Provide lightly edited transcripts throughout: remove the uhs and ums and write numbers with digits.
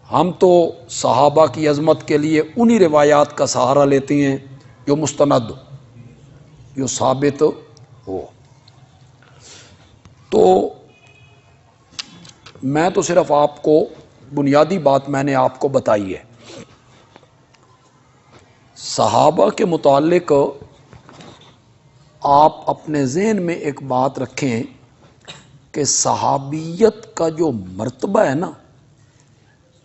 ہم تو صحابہ کی عظمت کے لیے انہی روایات کا سہارا لیتے ہیں جو مستند ہو، جو ثابت ہو۔ تو میں تو صرف آپ کو بنیادی بات میں نے آپ کو بتائی ہے۔ صحابہ کے متعلق آپ اپنے ذہن میں ایک بات رکھیں کہ صحابیت کا جو مرتبہ ہے نا،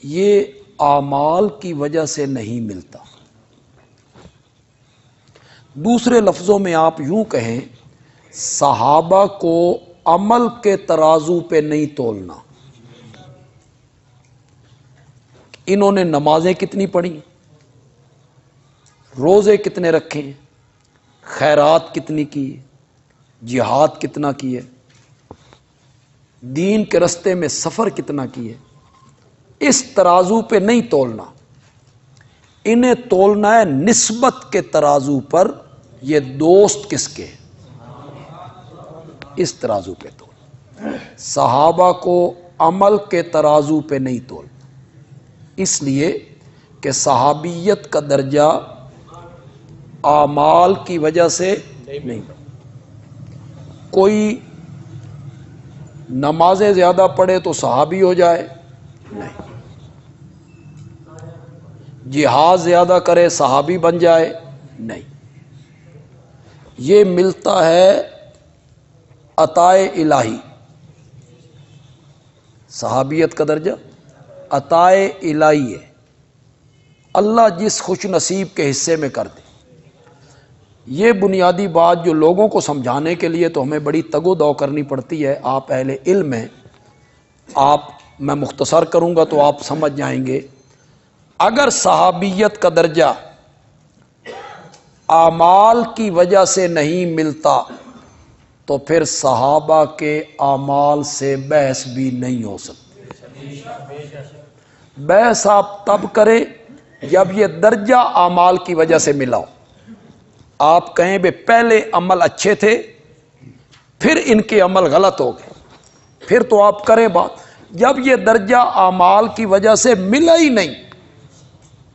یہ اعمال کی وجہ سے نہیں ملتا۔ دوسرے لفظوں میں آپ یوں کہیں، صحابہ کو عمل کے ترازو پہ نہیں تولنا۔ انہوں نے نمازیں کتنی پڑھی، روزے کتنے رکھے، خیرات کتنی کی، جہاد کتنا کیے، دین کے رستے میں سفر کتنا کیے، اس ترازو پہ نہیں تولنا۔ انہیں تولنا ہے نسبت کے ترازو پر، یہ دوست کس کے، اس ترازو پہ تولنا۔ صحابہ کو عمل کے ترازو پہ نہیں تولنا، اس لیے کہ صحابیت کا درجہ اعمال کی وجہ سے نہیں۔ کوئی نمازیں زیادہ پڑھے تو صحابی ہو جائے، نہیں۔ جہاد زیادہ کرے صحابی بن جائے، نہیں۔ یہ ملتا ہے عطائے الہی۔ صحابیت کا درجہ عطائے الہی ہے، اللہ جس خوش نصیب کے حصے میں کر دے۔ یہ بنیادی بات جو لوگوں کو سمجھانے کے لیے تو ہمیں بڑی تگ و دو کرنی پڑتی ہے۔ آپ اہل علم ہیں، میں مختصر کروں گا تو آپ سمجھ جائیں گے۔ اگر صحابیت کا درجہ اعمال کی وجہ سے نہیں ملتا تو پھر صحابہ کے اعمال سے بحث بھی نہیں ہو سکتی۔ بحث آپ تب کریں جب یہ درجہ اعمال کی وجہ سے ملا ہو۔ آپ کہیں بے پہلے عمل اچھے تھے، پھر ان کے عمل غلط ہو گئے، پھر تو آپ کریں بات۔ جب یہ درجہ اعمال کی وجہ سے ملا ہی نہیں،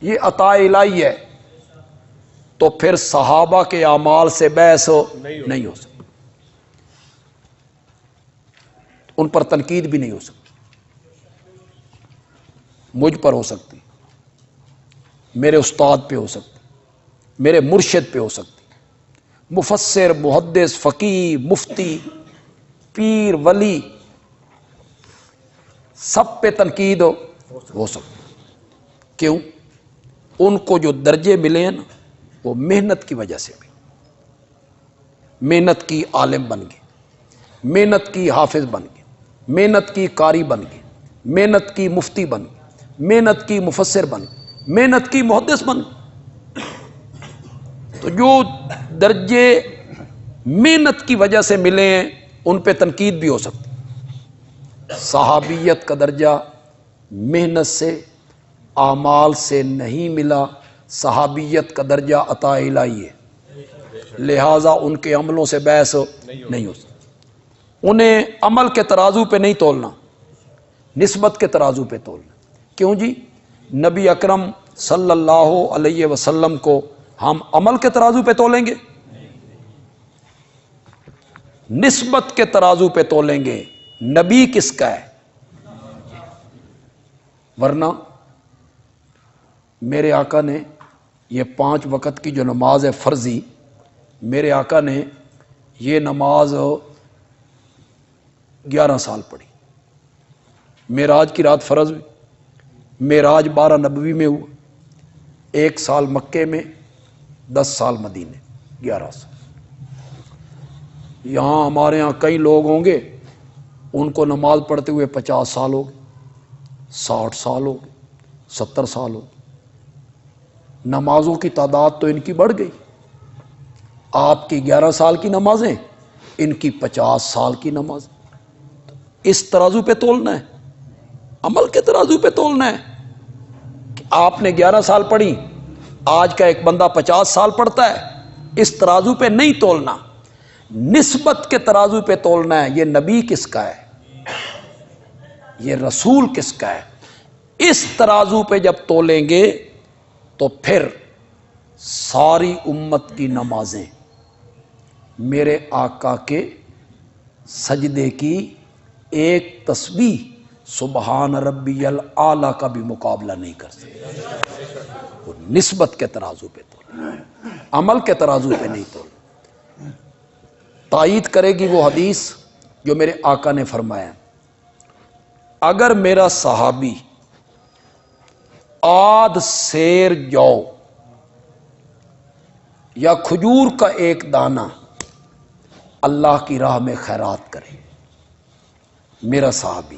یہ عطا الہی ہے، تو پھر صحابہ کے اعمال سے بحث نہیں ہو سکتی، ان پر تنقید بھی نہیں ہو سکتی۔ مجھ پر ہو سکتی، میرے استاد پہ ہو سکتی، میرے مرشد پہ ہو سکتی، مفسر، محدث، فقیہ، مفتی، پیر، ولی، سب پہ تنقید ہو سکتی۔ کیوں؟ ان کو جو درجے ملے ہیں نا، وہ محنت کی وجہ سے ملے۔ محنت کی عالم بن گئے، محنت کی حافظ بن گئے، محنت کی قاری بن گئے، محنت کی مفتی بن گئے، محنت کی مفسر بن گئے، محنت کی محدث بن گئے۔ تو جو درجے محنت کی وجہ سے ملے ہیں ان پہ تنقید بھی ہو سکتی۔ صحابیت کا درجہ محنت سے، اعمال سے نہیں ملا۔ صحابیت کا درجہ عطا الہی ہے، لہذا ان کے عملوں سے بحث نہیں ہو سکتی۔ انہیں عمل کے ترازو پہ نہیں تولنا، نسبت کے ترازو پہ تولنا۔ کیوں جی؟ نبی اکرم صلی اللہ علیہ وسلم کو ہم عمل کے ترازو پہ تولیں گے؟ نسبت کے ترازو پہ تولیں گے۔ نبی کس کا ہے؟ ورنہ میرے آقا نے یہ 5 وقت کی جو نماز ہے فرضی، میرے آقا نے یہ نماز 11 سال پڑھی۔ معراج کی رات فرض ہوئی، معراج 12 نبوی میں ہوا، 1 سال مکے میں، 10 سال مدینے، 11 سال۔ یہاں ہمارے ہاں کئی لوگ ہوں گے ان کو نماز پڑھتے ہوئے 50 سال ہو گئے، 60 سال ہو گئے، 70 سال ہو گئے۔ نمازوں کی تعداد تو ان کی بڑھ گئی۔ آپ کی 11 سال کی نمازیں، ان کی 50 سال کی نماز۔ اس ترازو پہ تولنا ہے، عمل کے ترازو پہ تولنا ہے کہ آپ نے 11 سال پڑھی، آج کا ایک بندہ 50 سال پڑھتا ہے۔ اس ترازو پہ نہیں تولنا، نسبت کے ترازو پہ تولنا ہے۔ یہ نبی کس کا ہے، یہ رسول کس کا ہے، اس ترازو پہ جب تولیں گے تو پھر ساری امت کی نمازیں میرے آقا کے سجدے کی ایک تسبیح سبحان ربی الاعلی کا بھی مقابلہ نہیں کر سکتے۔ وہ نسبت کے ترازو پہ تولیں، عمل کے ترازو پہ نہیں تولیں۔ تائید کرے گی وہ حدیث جو میرے آقا نے فرمایا، اگر میرا صحابی آدھ سیر جو یا کھجور کا ایک دانہ اللہ کی راہ میں خیرات کرے، میرا صحابی،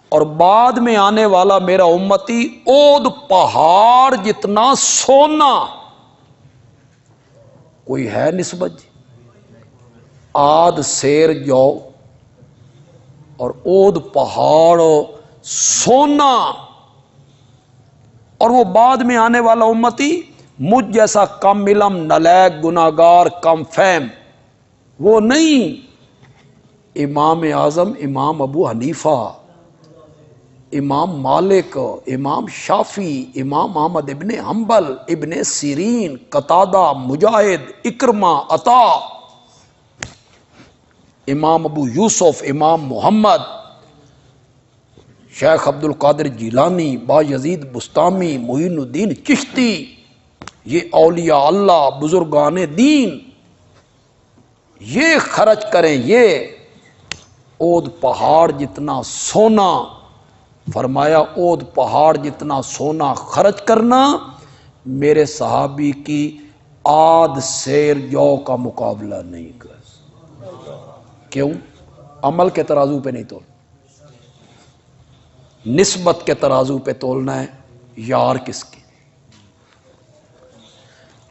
اور بعد میں آنے والا میرا امتی اود پہاڑ جتنا سونا، کوئی ہے نسبت جی؟ آدھ سیر جو اور اود پہاڑ سونا، اور وہ بعد میں آنے والا امتی مجھ جیسا کم علم، نالائق، گناہگار، کم فہم وہ نہیں۔ امام اعظم امام ابو حنیفہ، امام مالک، امام شافعی، امام احمد ابن حنبل، ابن سیرین، قتادہ، مجاہد، اکرمہ، عطا، امام ابو یوسف، امام محمد، شیخ عبد القادر جیلانی، بایزید بستامی، معین الدین چشتی، یہ اولیاء اللہ بزرگان دین، یہ خرچ کریں، یہ اود پہاڑ جتنا سونا، فرمایا اود پہاڑ جتنا سونا خرچ کرنا میرے صحابی کی آدھ سیر جو کا مقابلہ نہیں کر۔ کیوں؟ عمل کے ترازو پہ نہیں تول، نسبت کے ترازو پہ تولنا ہے۔ یار کس کی؟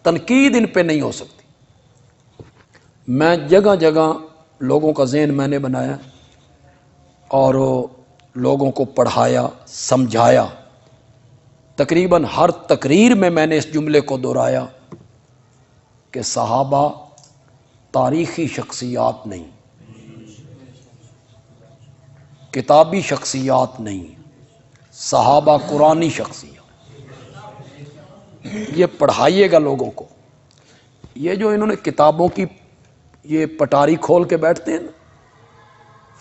تنقید ان پہ نہیں ہو سکتی۔ میں جگہ جگہ لوگوں کا ذہن میں نے بنایا اور لوگوں کو پڑھایا، سمجھایا، تقریباً ہر تقریر میں نے اس جملے کو دہرایا کہ صحابہ تاریخی شخصیات نہیں، کتابی شخصیات نہیں، صحابہ قرآنی شخصیات۔ یہ پڑھائیے گا لوگوں کو۔ یہ جو انہوں نے کتابوں کی یہ پٹاری کھول کے بیٹھتے ہیں نا،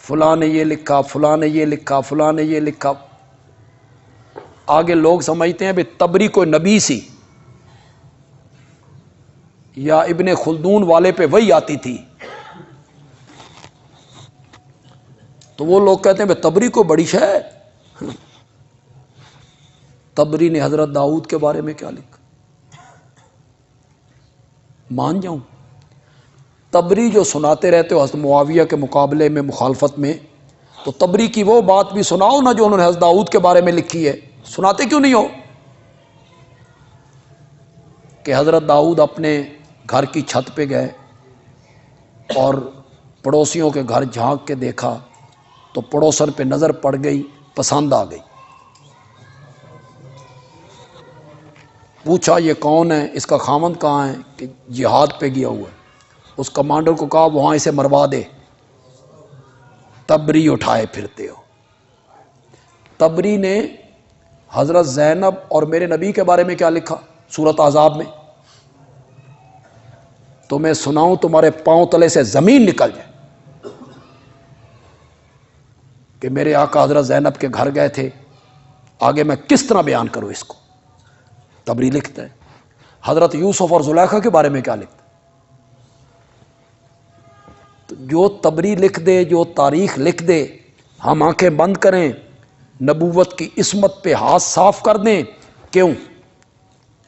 فلاں نے یہ لکھا، فلاں نے یہ لکھا، فلاں نے یہ لکھا، آگے لوگ سمجھتے ہیں بھئی طبری کوئی نبی سی یا ابن خلدون والے پہ وہی آتی تھی، تو وہ لوگ کہتے ہیں بھئی طبری کو بڑی شے ہے۔ طبری نے حضرت داؤد کے بارے میں کیا لکھا؟ مان جاؤں طبری جو سناتے رہتے ہو حضرت معاویہ کے مقابلے میں مخالفت میں، تو طبری کی وہ بات بھی سناؤ نا جو انہوں نے حضرت داؤد کے بارے میں لکھی ہے۔ سناتے کیوں نہیں ہو کہ حضرت داؤد اپنے گھر کی چھت پہ گئے اور پڑوسیوں کے گھر جھانک کے دیکھا تو پڑوسن پہ نظر پڑ گئی، پسند آ گئی، پوچھا یہ کون ہے، اس کا خاوند کہاں ہے؟ کہ جہاد پہ گیا ہوا ہے۔ اس کمانڈر کو کہا وہاں اسے مروا دے۔ طبری اٹھائے پھرتے ہو۔ طبری نے حضرت زینب اور میرے نبی کے بارے میں کیا لکھا سورۃ احزاب میں؟ تو میں سناؤں تمہارے پاؤں تلے سے زمین نکل جائے کہ میرے آقا حضرت زینب کے گھر گئے تھے، آگے میں کس طرح بیان کروں اس کو؟ طبری لکھتا ہے۔ حضرت یوسف اور زلیخا کے بارے میں کیا لکھتا ہے؟ تو جو طبری لکھ دے، جو تاریخ لکھ دے، ہم آنکھیں بند کریں، نبوت کی عصمت پہ ہاتھ صاف کر دیں۔ کیوں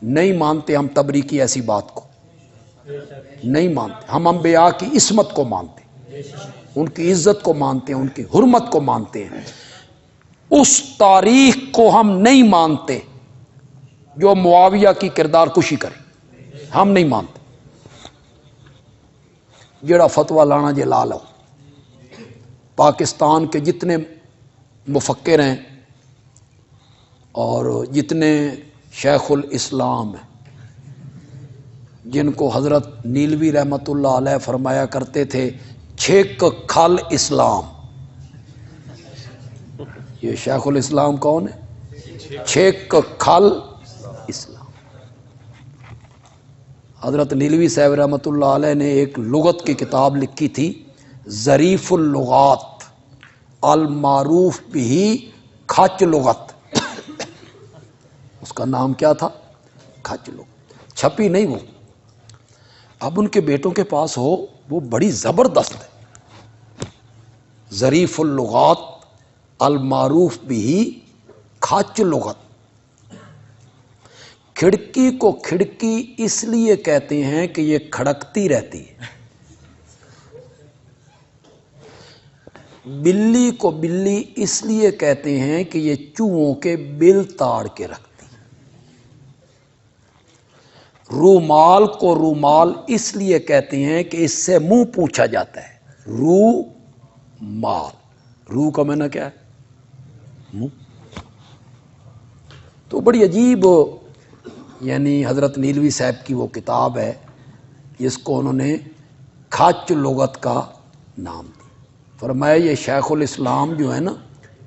نہیں مانتے ہم طبری کی ایسی بات کو؟ نہیں مانتے ہم انبیاء کی عصمت کو مانتے ہیں، ان کی عزت کو مانتے ہیں، ان کی حرمت کو مانتے ہیں۔ اس تاریخ کو ہم نہیں مانتے جو معاویہ کی کردار کشی کرے، ہم نہیں مانتے۔ جڑا فتویٰ لانا جے لا لو۔ پاکستان کے جتنے مفکر ہیں اور جتنے شیخ الاسلام ہیں، جن کو حضرت نیلوی رحمت اللہ علیہ فرمایا کرتے تھے چھک کھل اسلام، یہ شیخ الاسلام کون ہے؟ چھک کھل اسلام۔ حضرت نیلوی صاحب رحمۃ اللہ علیہ نے ایک لغت کی کتاب لکھی تھی، ظریف اللغات المعروف بھی کھچ لغت، اس کا نام کیا تھا؟ کھچ لغت، چھپی نہیں وہ، اب ان کے بیٹوں کے پاس ہو، وہ بڑی زبردست ہے، ظریف اللغات المعروف بھی کھچ لغت۔ کھڑکی کو کھڑکی اس لیے کہتے ہیں کہ یہ کھڑکتی رہتی ہے، بلی کو بلی اس لیے کہتے ہیں کہ یہ چوہوں کے بل تاڑ کے رکھتی، رومال کو رومال اس لیے کہتے ہیں کہ اس سے منہ پوچھا جاتا ہے، رومال، رو کا معنی کیا ہے؟ منہ۔ تو بڑی عجیب، یعنی حضرت نیلوی صاحب کی وہ کتاب ہے جس کو انہوں نے کھچ لغت کا نام دیا۔ فرمایا یہ شیخ الاسلام جو ہے نا،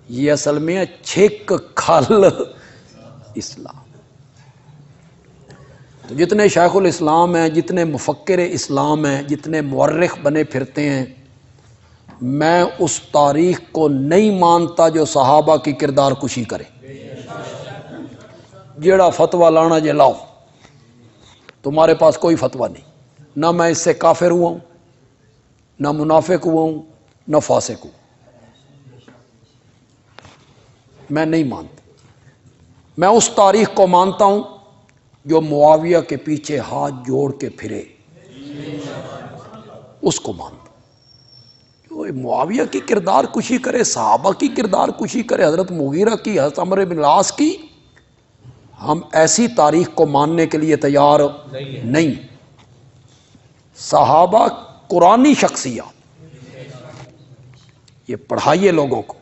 یہ اصل میں چھک کھل اسلام۔ تو جتنے شیخ الاسلام ہیں، جتنے مفکر اسلام ہیں، جتنے مورخ بنے پھرتے ہیں، میں اس تاریخ کو نہیں مانتا جو صحابہ کی کردار کشی کرے۔ جیڑا فتویٰ لانا جے لاؤ، تمہارے پاس کوئی فتویٰ نہیں، نہ میں اس سے کافر ہوا ہوں، نہ منافق ہوا ہوں، نہ فاسق ہوں، میں نہیں مانتا۔ میں اس تاریخ کو مانتا ہوں جو معاویہ کے پیچھے ہاتھ جوڑ کے پھرے، اس کو مانتا ہوں۔ جو معاویہ کی کردار کشی کرے، صحابہ کی کردار کشی کرے، حضرت مغیرہ کی، حضرت عمرو بن العاص کی، ہم ایسی تاریخ کو ماننے کے لیے تیار نہیں۔ صحابہ قرآنی شخصیات، یہ پڑھائیے لوگوں کو،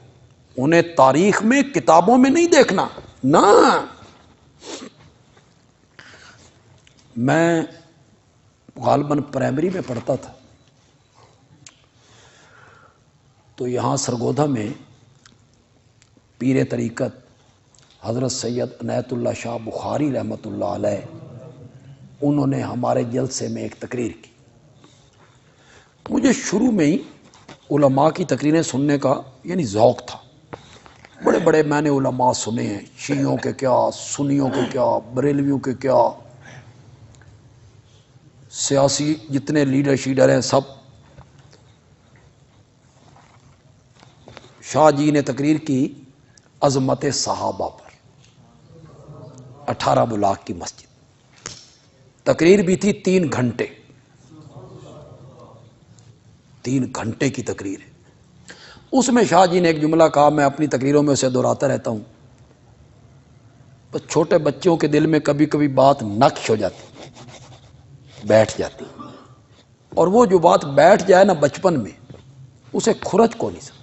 انہیں تاریخ میں کتابوں میں نہیں دیکھنا، نہ۔ میں غالباً پرائمری میں پڑھتا تھا، تو یہاں سرگودھا میں پیر طریقت حضرت سید عنایت اللہ شاہ بخاری رحمۃ اللہ علیہ، انہوں نے ہمارے جلسے میں ایک تقریر کی۔ مجھے شروع میں ہی علماء کی تقریریں سننے کا یعنی ذوق تھا، بڑے بڑے میں نے علماء سنے ہیں، شیعوں کے کیا، سنیوں کے کیا، بریلویوں کے کیا، سیاسی جتنے لیڈر شیڈر ہیں سب۔ شاہ جی نے تقریر کی عظمت صحابہ پر، 18 بلاک کی مسجد، تقریر بھی تھی 3 گھنٹے، 3 گھنٹے کی تقریر ہے۔ اس میں شاہ جی نے ایک جملہ کہا، میں اپنی تقریروں میں اسے دہراتا رہتا ہوں، بس چھوٹے بچوں کے دل میں کبھی کبھی بات نقش ہو جاتی، بیٹھ جاتی، اور وہ جو بات بیٹھ جائے نا بچپن میں، اسے کھرچ کو نہیں سکتا۔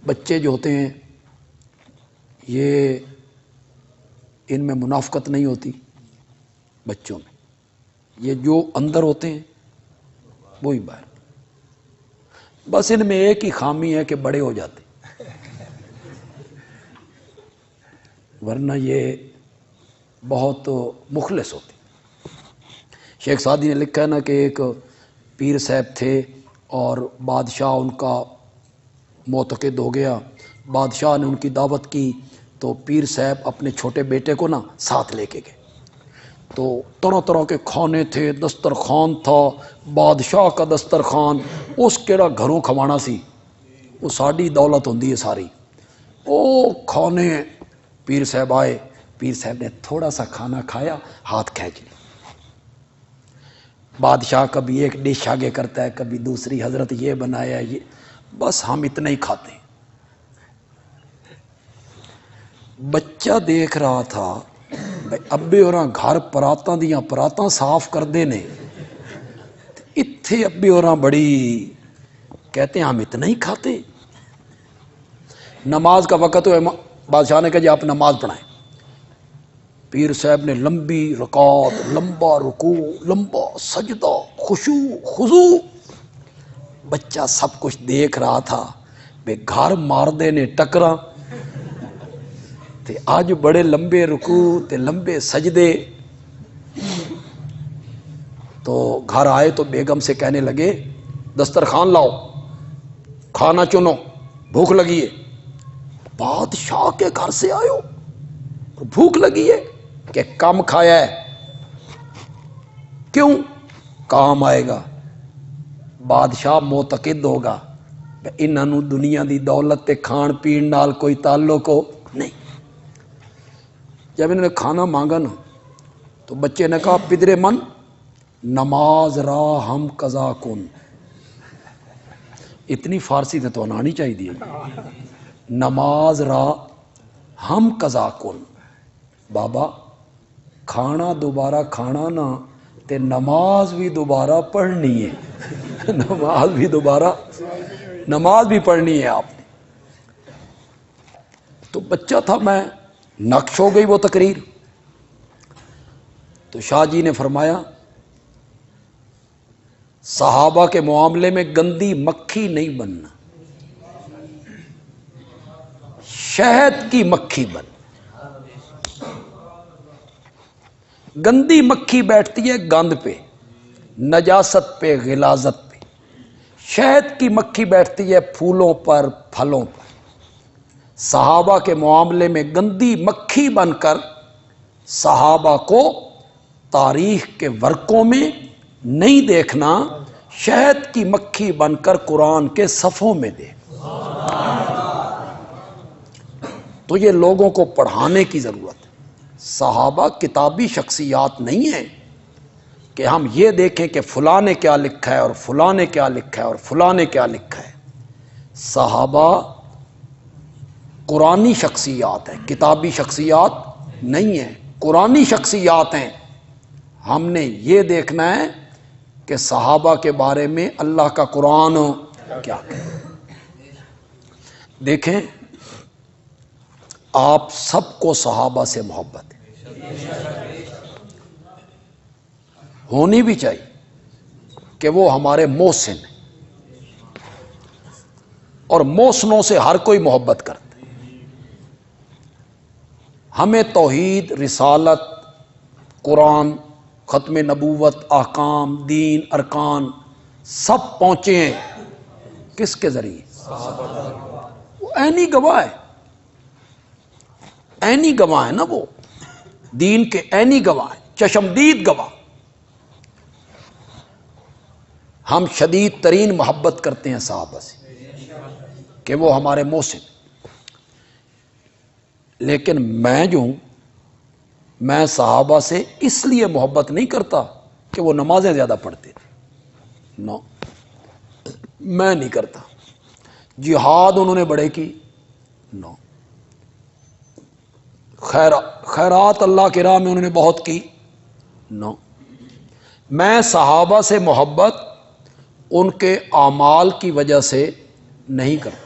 بچے جو ہوتے ہیں یہ ان میں منافقت نہیں ہوتی، بچوں میں یہ جو اندر ہوتے ہیں وہی باہر، بس ان میں ایک ہی خامی ہے کہ بڑے ہو جاتے، ورنہ یہ بہت مخلص ہوتے۔ شیخ سعدی نے لکھا ہے نا کہ ایک پیر صاحب تھے اور بادشاہ ان کا معتقد ہو گیا، بادشاہ نے ان کی دعوت کی تو پیر صاحب اپنے چھوٹے بیٹے کو نا ساتھ لے کے گئے، تو طرح طرح کے کھانے تھے، دسترخوان تھا، بادشاہ کا دسترخوان، اس کیڑا گھروں کھوانا سی، وہ ساڑی دولت ہوندی ہے ساری، وہ کھانے۔ پیر صاحب آئے، پیر صاحب نے تھوڑا سا کھانا کھایا، ہاتھ کھینچ لیا۔ بادشاہ کبھی ایک ڈش آگے کرتا ہے، کبھی دوسری، حضرت یہ بنایا، یہ، بس ہم اتنا ہی کھاتے ہیں۔ بچہ دیکھ رہا تھا بھائی ابے اور گھر پراتاں دیاں پراتاں صاف کر دینے، اتھے ابے اور بڑی کہتے ہیں ہم اتنا ہی کھاتے۔ نماز کا وقت ہوئے، بادشاہ نے کہا جی آپ نماز پڑھائیں۔ پیر صاحب نے لمبی رکعت، لمبا رکوع، لمبا سجدہ، خشوع خضوع، بچہ سب کچھ دیکھ رہا تھا، بے گھر مار دے نے ٹکرا، تے آج بڑے لمبے رکوع تے لمبے سجدے. تو گھر آئے تو بیگم سے کہنے لگے دسترخوان لاؤ، کھانا چنو، بھوک لگی ہے. بادشاہ کے گھر سے آئے ہو، بھوک لگی ہے کہ کم کھایا ہے. کیوں؟ کام آئے گا. بادشاہ معتقد ہوگا انہوں دنیا دی دولت تے کھان پین نال کوئی تعلق ہو نہیں. جب انہوں نے کھانا مانگا نا تو بچے نے کہا پدرے من نماز را ہم قضا کن. اتنی فارسی تے تو آنی چاہیے. نماز را ہم قضا کن. بابا کھانا دوبارہ کھانا نا تے نماز بھی دوبارہ پڑھنی ہے. نماز بھی پڑھنی ہے آپ نے. تو بچہ تھا میں، نقش ہو گئی وہ تقریر. تو شاہ جی نے فرمایا صحابہ کے معاملے میں گندی مکھی نہیں بننا، شہد کی مکھی بن. گندی مکھی بیٹھتی ہے گند پہ، نجاست پہ، غلاظت پہ. شہد کی مکھی بیٹھتی ہے پھولوں پر، پھلوں پر. صحابہ کے معاملے میں گندی مکھی بن کر صحابہ کو تاریخ کے ورقوں میں نہیں دیکھنا، شہد کی مکھی بن کر قرآن کے صفوں میں دیکھ. تو یہ لوگوں کو پڑھانے کی ضرورت ہے. صحابہ کتابی شخصیات نہیں ہیں کہ ہم یہ دیکھیں کہ فلاں نے کیا لکھا ہے اور فلاں نے کیا لکھا ہے اور فلاں نے کیا لکھا ہے. صحابہ قرآنی شخصیات ہیں، کتابی شخصیات نہیں ہیں، قرآنی شخصیات ہیں. ہم نے یہ دیکھنا ہے کہ صحابہ کے بارے میں اللہ کا قرآن کیا کہتا. دیکھیں آپ سب کو صحابہ سے محبت ہے، ہونی بھی چاہیے کہ وہ ہمارے محسن ہیں، اور محسنوں سے ہر کوئی محبت کرتا ہے. ہمیں توحید، رسالت، قرآن، ختم نبوت، احکام، دین، ارکان سب پہنچے ہیں کس کے ذریعے؟ وہ عینی گواہ ہے، عینی گواہ ہے نا، وہ دین کے عینی گواہ ہیں، چشمدید گواہ. ہم شدید ترین محبت کرتے ہیں صحابہ سے کہ وہ ہمارے محسن. لیکن میں جو ہوں، میں صحابہ سے اس لیے محبت نہیں کرتا کہ وہ نمازیں زیادہ پڑھتے تھے، نو، میں نہیں کرتا. جہاد انہوں نے بڑے کی، نو. خیرات اللہ کی راہ میں انہوں نے بہت کی، نو. میں صحابہ سے محبت ان کے اعمال کی وجہ سے نہیں کرتا.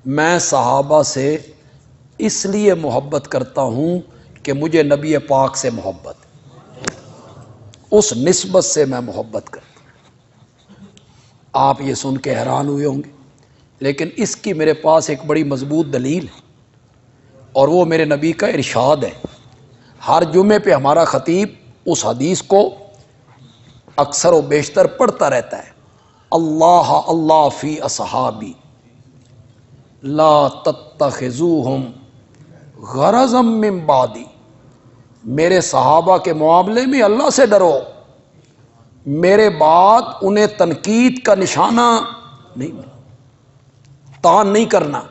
میں صحابہ سے اس لیے محبت کرتا ہوں کہ مجھے نبی پاک سے محبت ہے، اس نسبت سے میں محبت کرتا ہوں. آپ یہ سن کے حیران ہوئے ہوں گے، لیکن اس کی میرے پاس ایک بڑی مضبوط دلیل ہے، اور وہ میرے نبی کا ارشاد ہے. ہر جمعے پہ ہمارا خطیب اس حدیث کو اکثر و بیشتر پڑھتا رہتا ہے. اللہ اللہ فی اصحابی لا تتخذوہم غرضا من بعدی. میرے صحابہ کے معاملے میں اللہ سے ڈرو، میرے بعد انہیں تنقید کا نشانہ نہیں، تان نہیں کرنا.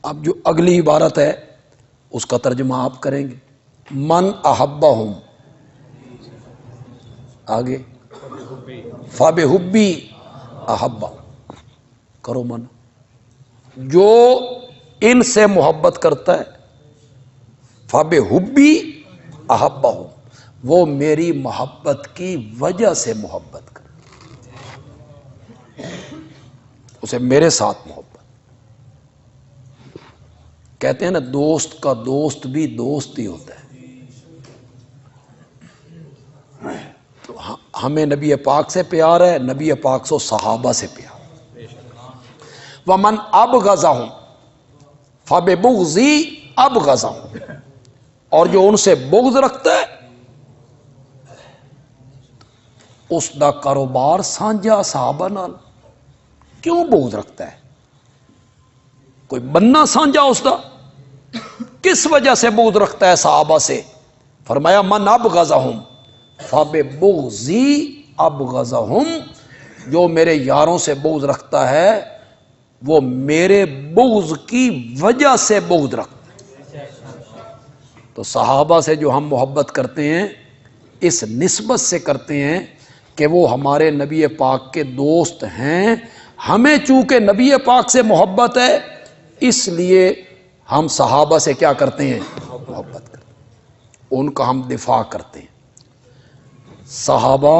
اب جو اگلی عبارت ہے اس کا ترجمہ آپ کریں گے. من احبہم، آگے فبحبی احبہم، کرو من. جو ان سے محبت کرتا ہے فبحبی احبہم، وہ میری محبت کی وجہ سے محبت کرتا، اسے میرے ساتھ محبت. کہتے ہیں نا دوست کا دوست بھی دوست ہی ہوتا ہے. تو ہمیں نبی پاک سے پیار ہے، نبی پاک سے صحابہ سے پیار. ومن ابغضہم، فَبِبُغْضِي أَبْغَضَهُمْ، اور جو ان سے بغض رکھتا ہے اس دا کاروبار سانجا صحابہ نال۔ کیوں بغض رکھتا ہے؟ کوئی بننا سانجا اس دا؟ کس وجہ سے بغض رکھتا ہے صحابہ سے؟ فرمایا من ابغضہم فببغضی ابغضہم، جو میرے یاروں سے بغض رکھتا ہے وہ میرے بغض کی وجہ سے بغض رکھتا ہے۔ تو صحابہ سے جو ہم محبت کرتے ہیں اس نسبت سے کرتے ہیں کہ وہ ہمارے نبی پاک کے دوست ہیں، ہمیں چونکہ نبی پاک سے محبت ہے اس لیے ہم صحابہ سے کیا کرتے ہیں؟ محبت کرتے ہیں، ان کا ہم دفاع کرتے ہیں۔ صحابہ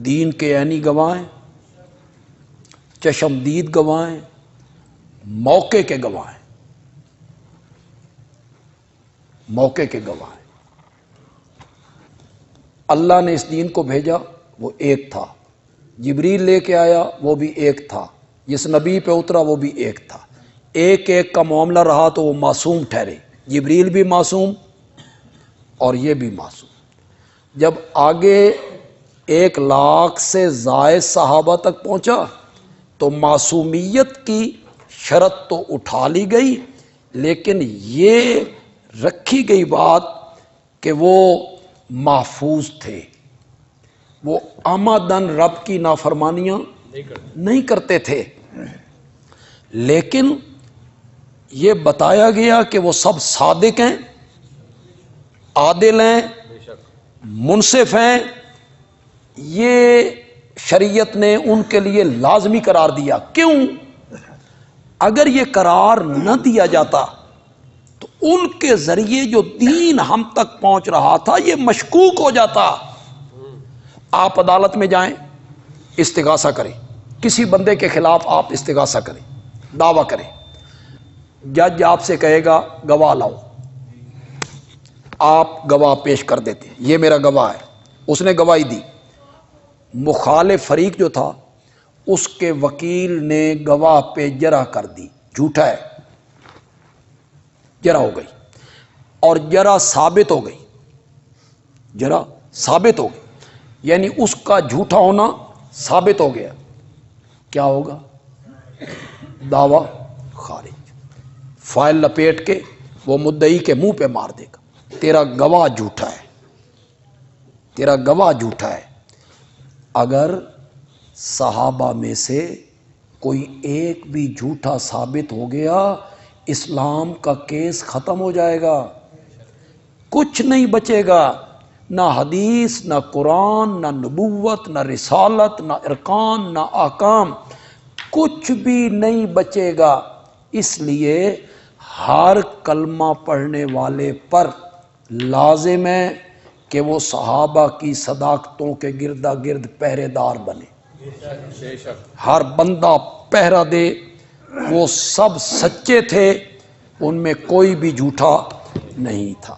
دین کے عینی گواہ ہیں، چشمدید گواہ ہیں، موقع کے گواہ ہیں، موقع کے گواہ ہیں۔ اللہ نے اس دین کو بھیجا وہ ایک تھا، جبریل لے کے آیا وہ بھی ایک تھا، جس نبی پہ اترا وہ بھی ایک تھا۔ ایک ایک کا معاملہ رہا تو وہ معصوم ٹھہرے، جبریل بھی معصوم اور یہ بھی معصوم۔ جب آگے 1,00,000 سے زائد صحابہ تک پہنچا تو معصومیت کی شرط تو اٹھا لی گئی، لیکن یہ رکھی گئی بات کہ وہ محفوظ تھے، وہ آمدن رب کی نافرمانیاں نہیں کرتے تھے، لیکن یہ بتایا گیا کہ وہ سب صادق ہیں، عادل ہیں، منصف ہیں۔ یہ شریعت نے ان کے لیے لازمی قرار دیا۔ کیوں؟ اگر یہ قرار نہ دیا جاتا تو ان کے ذریعے جو دین ہم تک پہنچ رہا تھا یہ مشکوک ہو جاتا۔ آپ عدالت میں جائیں، استغاثہ کریں، کسی بندے کے خلاف آپ استغاثہ کریں، دعویٰ کریں، جج آپ سے کہے گا گواہ لاؤ، آپ گواہ پیش کر دیتے ہیں، یہ میرا گواہ ہے، اس نے گواہی دی۔ مخالف فریق جو تھا اس کے وکیل نے گواہ پہ جرح کر دی، جھوٹا ہے، جرح ہو گئی، اور جرح ثابت ہو گئی، جرح ثابت ہو گئی، یعنی اس کا جھوٹا ہونا ثابت ہو گیا، کیا ہوگا؟ دعویٰ خارج، فائل لپیٹ کے وہ مدعی کے منہ پہ مار دے گا، تیرا گواہ جھوٹا ہے، تیرا گواہ جھوٹا ہے۔ اگر صحابہ میں سے کوئی ایک بھی جھوٹا ثابت ہو گیا اسلام کا کیس ختم ہو جائے گا، کچھ نہیں بچے گا، نہ حدیث، نہ قرآن، نہ نبوت، نہ رسالت، نہ ارکان، نہ احکام، کچھ بھی نہیں بچے گا۔ اس لیے ہر کلمہ پڑھنے والے پر لازم ہے کہ وہ صحابہ کی صداقتوں کے گردا گرد پہرے دار بنے، ہر بندہ پہرا دے، وہ سب سچے تھے، ان میں کوئی بھی جھوٹا نہیں تھا۔